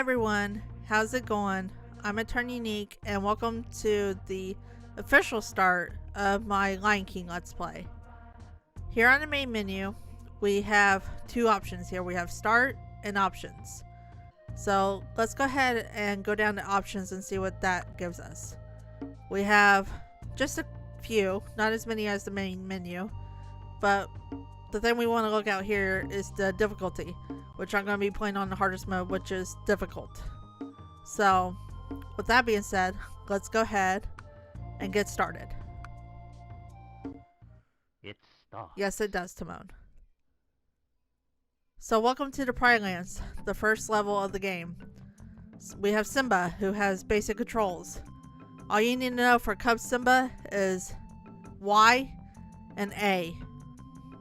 everyone, how's it going? I'm Eternunique and welcome to the official start of my Lion King Let's Play. Here on the main menu, we have two options here. We have start and options. So let's go ahead and go down to options and see what that gives us. We have just a few, not as many as the main menu, but the thing we want to look out here is the difficulty, which I'm going to be playing on the hardest mode, which is difficult. So with that being said, let's go ahead and get started. It stops. Yes, it does, Timon. So welcome to the Pride Lands, the first level of the game. We have Simba, who has basic controls. All you need to know for Cub Simba is Y and A.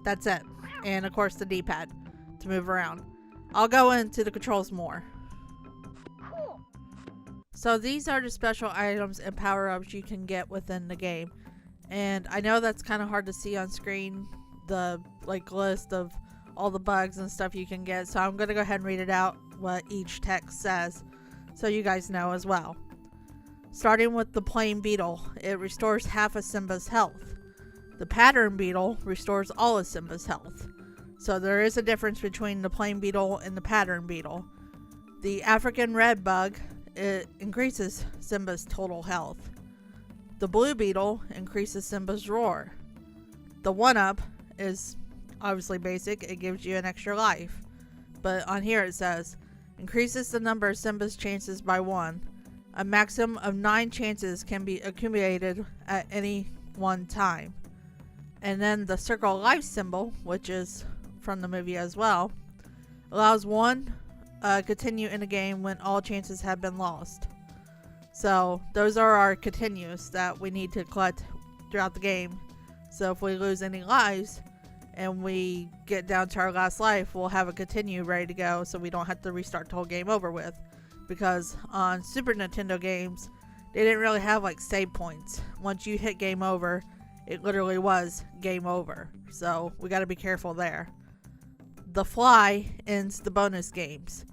That's it. And of course the D-pad to move around. I'll go into the controls more. Cool. So these are the special items and power-ups you can get within the game. And I know that's kind of hard to see on screen, the list of all the bugs and stuff you can get. So I'm going to go ahead and read it out, what each text says, so you guys know as well. Starting with the plain beetle, it restores half of Simba's health. The pattern beetle restores all of Simba's health. So there is a difference between the plain beetle and the pattern beetle. The African red bug, it increases Simba's total health. The blue beetle increases Simba's roar. The 1-up is obviously basic, it gives you an extra life. But on here it says, increases the number of Simba's chances by 1. A maximum of 9 chances can be accumulated at any one time. And then the circle of life symbol, which is from the movie as well, allows one continue in the game when all chances have been lost. So those are our continues that we need to collect throughout the game. So if we lose any lives and we get down to our last life, we'll have a continue ready to go so we don't have to restart the whole game over with. Because on Super Nintendo games, they didn't really have save points. Once you hit game over, it literally was game over. So we got to be careful there. The fly ends the bonus games.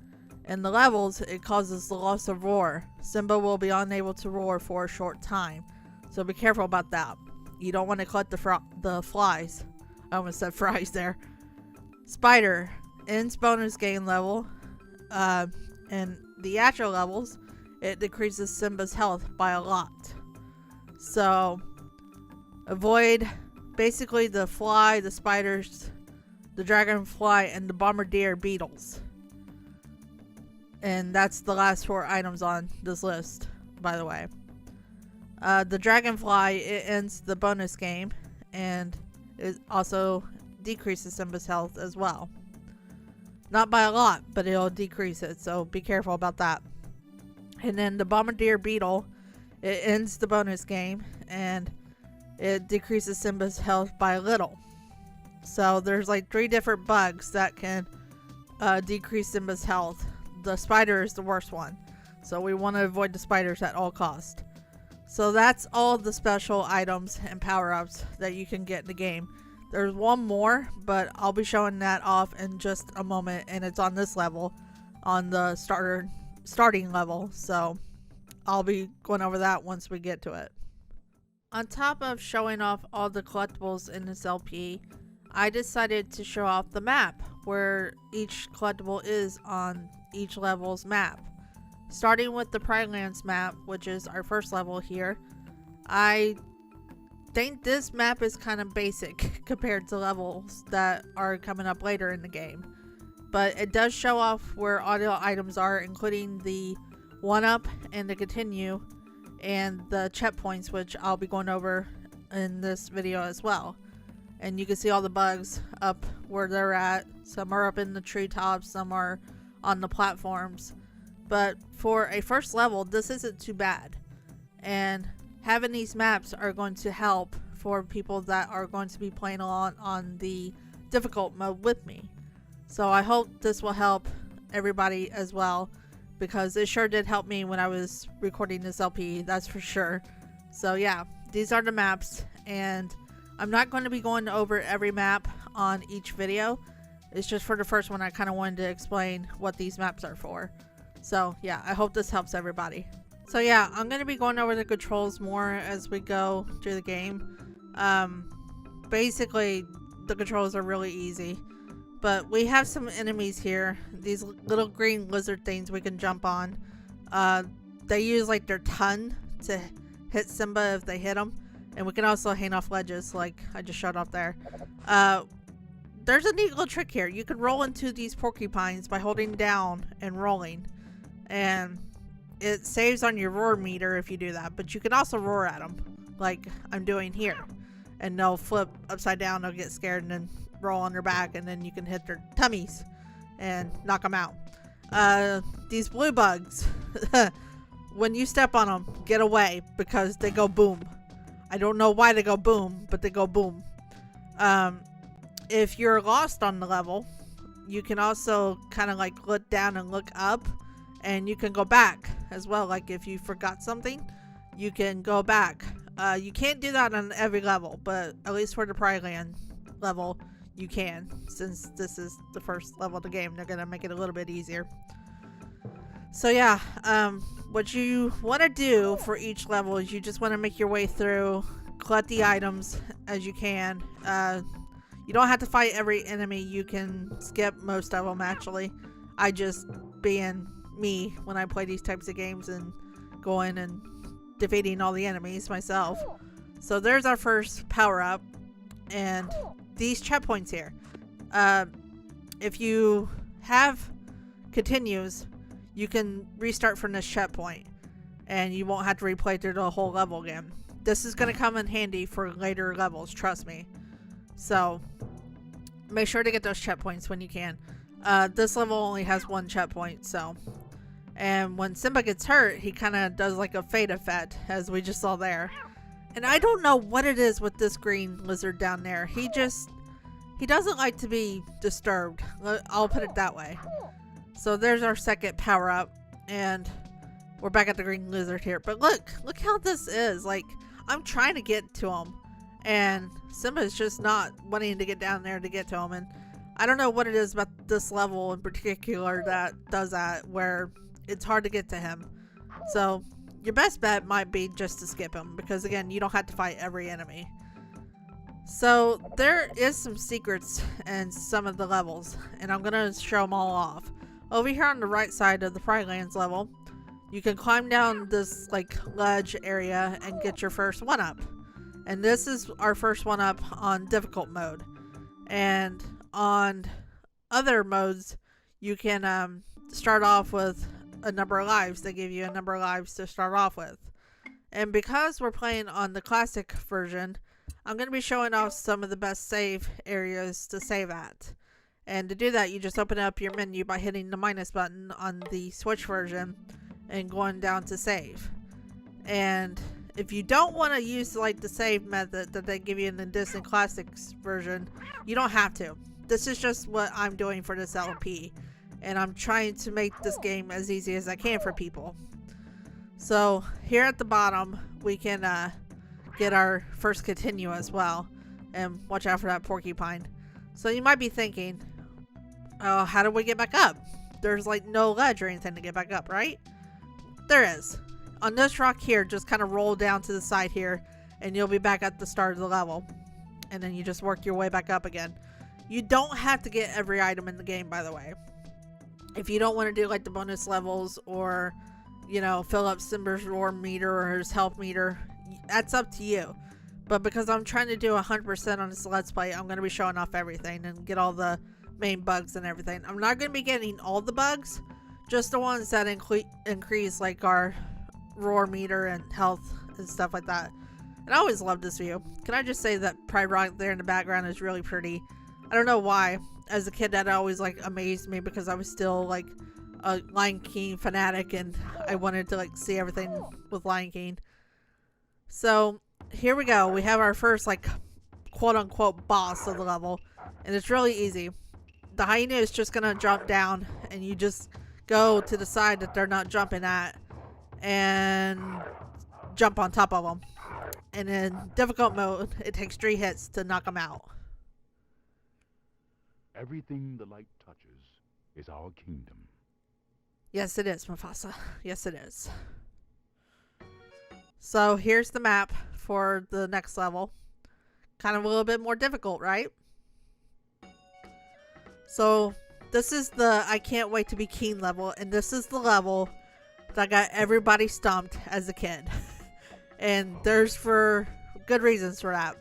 In the levels, it causes the loss of roar. Simba will be unable to roar for a short time. So be careful about that. You don't want to collect the flies. I almost said fries there. Spider ends bonus game level. And the actual levels, it decreases Simba's health by a lot. So avoid basically the fly, the spiders, the dragonfly, and the bombardier beetles. And that's the last 4 items on this list, by the way. The dragonfly, it ends the bonus game, and it also decreases Simba's health as well. Not by a lot, but it'll decrease it, so be careful about that. And then the bombardier beetle, it ends the bonus game, and it decreases Simba's health by a little. So there's 3 different bugs that can decrease Simba's health. The spider is the worst one, so we want to avoid the spiders at all costs. So that's all the special items and power-ups that you can get in the game. There's one more, but I'll be showing that off in just a moment, and it's on this level, on the starting level, so I'll be going over that once we get to it. On top of showing off all the collectibles in this LP, I decided to show off the map, where each collectible is on each level's map. Starting with the Pride Lands map, which is our first level here, I think this map is kind of basic compared to levels that are coming up later in the game. But it does show off where all the items are, including the 1-up and the continue, and the checkpoints, which I'll be going over in this video as well. And you can see all the bugs up where they're at. Some are up in the treetops, some are on the platforms. But for a first level, this isn't too bad. And having these maps are going to help for people that are going to be playing along on the difficult mode with me. So I hope this will help everybody as well, because it sure did help me when I was recording this LP, that's for sure. So yeah, these are the maps, and I'm not going to be going over every map on each video. It's just for the first one I kind of wanted to explain what these maps are for. So yeah, I hope this helps everybody. So yeah, I'm going to be going over the controls more as we go through the game. Basically, the controls are really easy. But we have some enemies here. These little green lizard things we can jump on. They use like their tongue to hit Simba if they hit them. And we can also hang off ledges like I just showed off there. There's a neat little trick here. You can roll into these porcupines by holding down and rolling. And it saves on your roar meter if you do that. But you can also roar at them like I'm doing here. And they'll flip upside down, they'll get scared, and then roll on their back, and then you can hit their tummies and knock them out. These blue bugs, when you step on them, get away because they go boom. I don't know why they go boom, but they go boom. If you're lost on the level, you can also kind of like look down and look up, and you can go back as well. Like if you forgot something, you can go back. You can't do that on every level, but at least for the Pride Land level, you can. Since this is the first level of the game, they're gonna make it a little bit easier. So yeah, what you want to do for each level is you just want to make your way through, collect the items as you can. You don't have to fight every enemy. You can skip most of them actually. I just being me when I play these types of games and going and defeating all the enemies myself. So there's our first power up, and these checkpoints here. If you have continues, you can restart from this checkpoint and you won't have to replay through the whole level again. This is going to come in handy for later levels, trust me. So make sure to get those checkpoints when you can. This level only has one checkpoint, so. And when Simba gets hurt, he kind of does like a fade effect, as we just saw there. And I don't know what it is with this green lizard down there. He doesn't like to be disturbed. I'll put it that way. So there's our second power up, and we're back at the green lizard here. But look how this is. Like, I'm trying to get to him, and Simba's just not wanting to get down there to get to him. And I don't know what it is about this level in particular that does that, where it's hard to get to him. So your best bet might be just to skip him, because again, you don't have to fight every enemy. So there is some secrets in some of the levels, and I'm gonna show them all off. Over here on the right side of the Pride Lands level, you can climb down this like ledge area and get your first one up. And this is our first one up on difficult mode. And on other modes, you can start off with a number of lives. They give you a number of lives to start off with. And because we're playing on the classic version, I'm going to be showing off some of the best save areas to save at. And to do that, you just open up your menu by hitting the minus button on the Switch version and going down to save. And if you don't want to use like the save method that they give you in the Disney Classics version, you don't have to. This is just what I'm doing for this LP. And I'm trying to make this game as easy as I can for people. So here at the bottom, we can get our first continue as well. And watch out for that porcupine. So you might be thinking, oh, how do we get back up? There's like no ledge or anything to get back up, right? There is. On this rock here, just kind of roll down to the side here, and you'll be back at the start of the level. And then you just work your way back up again. You don't have to get every item in the game, by the way. If you don't want to do like the bonus levels, or you know, fill up Simba's roar meter or his health meter, that's up to you. But because I'm trying to do 100% on this Let's Play, I'm going to be showing off everything and get all the main bugs and everything. I'm not going to be getting all the bugs, just the ones that increase like our roar meter and health and stuff like that. And I always love this view. Can I just say that Pride Rock there in the background is really pretty. I don't know why. As a kid, that always like amazed me, because I was still like a Lion King fanatic, and I wanted to like see everything with Lion King. So here we go. We have our first like quote unquote boss of the level, and it's really easy. The hyena is just gonna jump down, and you just go to the side that they're not jumping at and jump on top of them. And in difficult mode, it takes 3 hits to knock them out. Everything the light touches is our kingdom. Yes, it is, Mufasa. Yes, it is. So here's the map for the next level. Kind of a little bit more difficult, right? So this is the I can't wait to be king level, and this is the level that got everybody stumped as a kid. And there's for good reasons for that.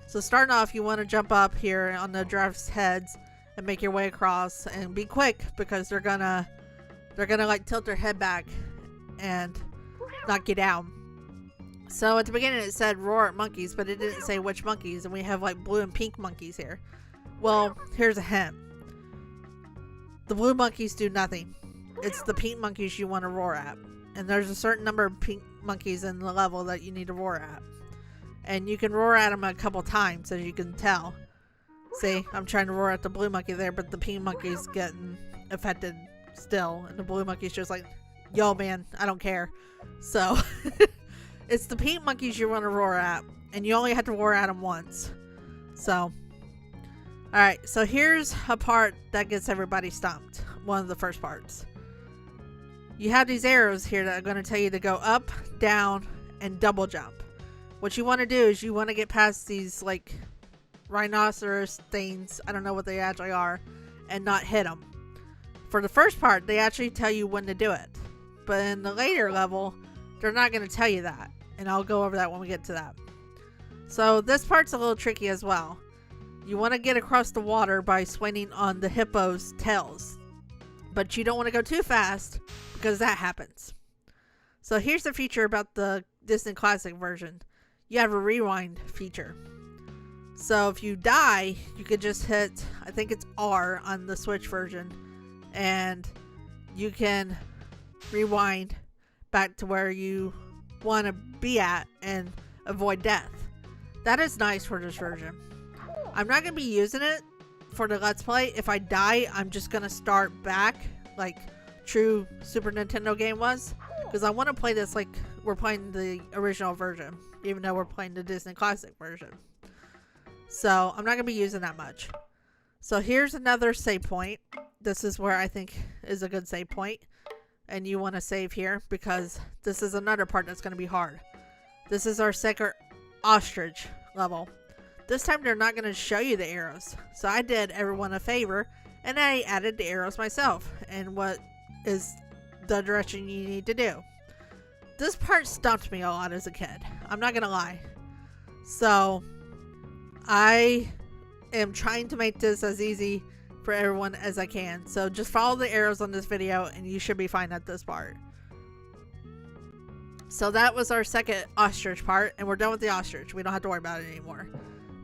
So starting off, you want to jump up here on the giraffes' heads and make your way across, and be quick because they're gonna like tilt their head back and knock you down. So at the beginning it said roar at monkeys, but it didn't say which monkeys, and we have like blue and pink monkeys here. Well, here's a hint. The blue monkeys do nothing. It's the pink monkeys you want to roar at. And there's a certain number of pink monkeys in the level that you need to roar at. And you can roar at them a couple times, as you can tell. See, I'm trying to roar at the blue monkey there, but the pink monkey's getting affected still. And the blue monkey's just like, yo man, I don't care. So, it's the pink monkeys you want to roar at. And you only have to roar at them once. So, alright, so here's a part that gets everybody stumped. One of the first parts. You have these arrows here that are going to tell you to go up, down, and double jump. What you want to do is you want to get past these like rhinoceros things, I don't know what they actually are, and not hit them. For the first part, they actually tell you when to do it. But in the later level, they're not going to tell you that. And I'll go over that when we get to that. So this part's a little tricky as well. You want to get across the water by swinging on the hippo's tails. But you don't want to go too fast because that happens. So here's the feature about the Disney Classic version. You have a rewind feature. So if you die, you could just hit, I think it's R on the Switch version, and you can rewind back to where you want to be at and avoid death. That is nice for this version. I'm not going to be using it for the Let's Play. If I die, I'm just going to start back like true Super Nintendo game was, because I want to play this like we're playing the original version, even though we're playing the Disney Classic version. So I'm not going to be using that much. So here's another save point. This is where I think is a good save point. And you want to save here because this is another part that's going to be hard. This is our second ostrich level. This time they're not going to show you the arrows. So I did everyone a favor and I added the arrows myself. And what is the direction you need to do. This part stumped me a lot as a kid. I'm not going to lie. So I am trying to make this as easy for everyone as I can. So just follow the arrows on this video and you should be fine at this part. So that was our second ostrich part, and we're done with the ostrich. We don't have to worry about it anymore.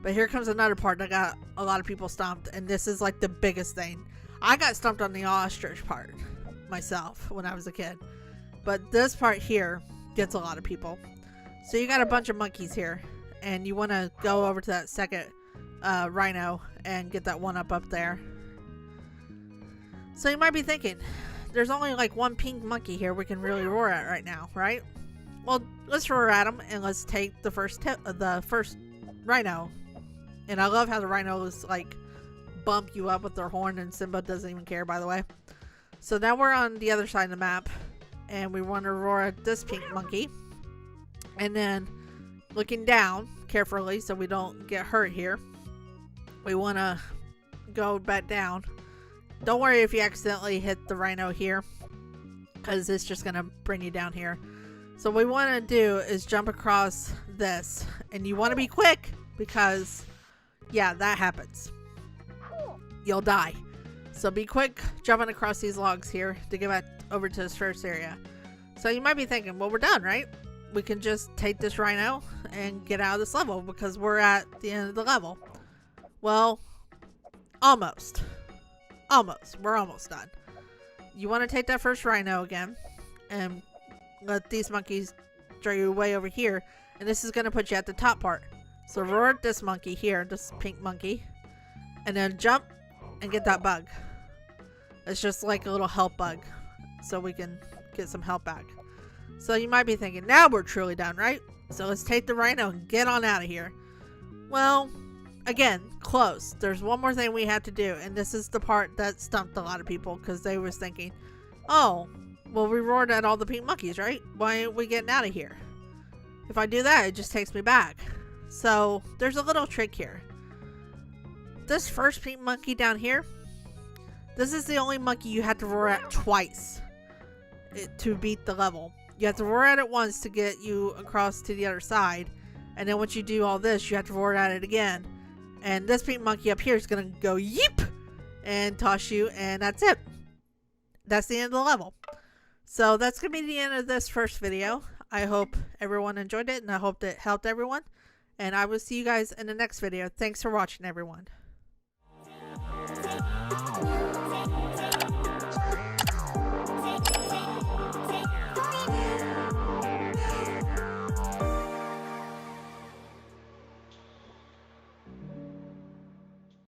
But here comes another part that got a lot of people stumped, and this is like the biggest thing. I got stumped on the ostrich part myself when I was a kid. But this part here gets a lot of people. So you got a bunch of monkeys here, and you want to go over to that second rhino and get that one up there. So you might be thinking, there's only like one pink monkey here we can really roar at right now, right? Well, let's roar at him and let's take the first rhino. And I love how the rhinos like bump you up with their horn, and Simba doesn't even care, by the way. So now we're on the other side of the map and we want to roar at this pink monkey. And then looking down carefully so we don't get hurt here, we want to go back down. Don't worry if you accidentally hit the rhino here, because it's just going to bring you down here. So what we want to do is jump across this, and you want to be quick because yeah, that happens. You'll die. So be quick jumping across these logs here to get back over to this first area. So you might be thinking, well, we're done, right? We can just take this rhino and get out of this level because we're at the end of the level. Well, almost. We're almost done. You want to take that first rhino again and let these monkeys drag you way over here, and this is going to put you at the top part. So roar at this monkey here, this pink monkey, and then jump and get that bug. It's just like a little health bug, so we can get some health back. So you might be thinking, now we're truly done, right? So let's take the rhino and get on out of here. Well, again, close. There's one more thing we have to do, and this is the part that stumped a lot of people because they was thinking, oh, Well, we roared at all the pink monkeys, right? Why ain't we getting out of here? If I do that, it just takes me back. So, there's a little trick here. This first pink monkey down here, this is the only monkey you have to roar at twice to beat the level. You have to roar at it once to get you across to the other side. And then once you do all this, you have to roar at it again. And this pink monkey up here is going to go yeep and toss you, and that's it. That's the end of the level. So that's going to be the end of this first video. I hope everyone enjoyed it, and I hope it helped everyone. And I will see you guys in the next video. Thanks for watching, everyone.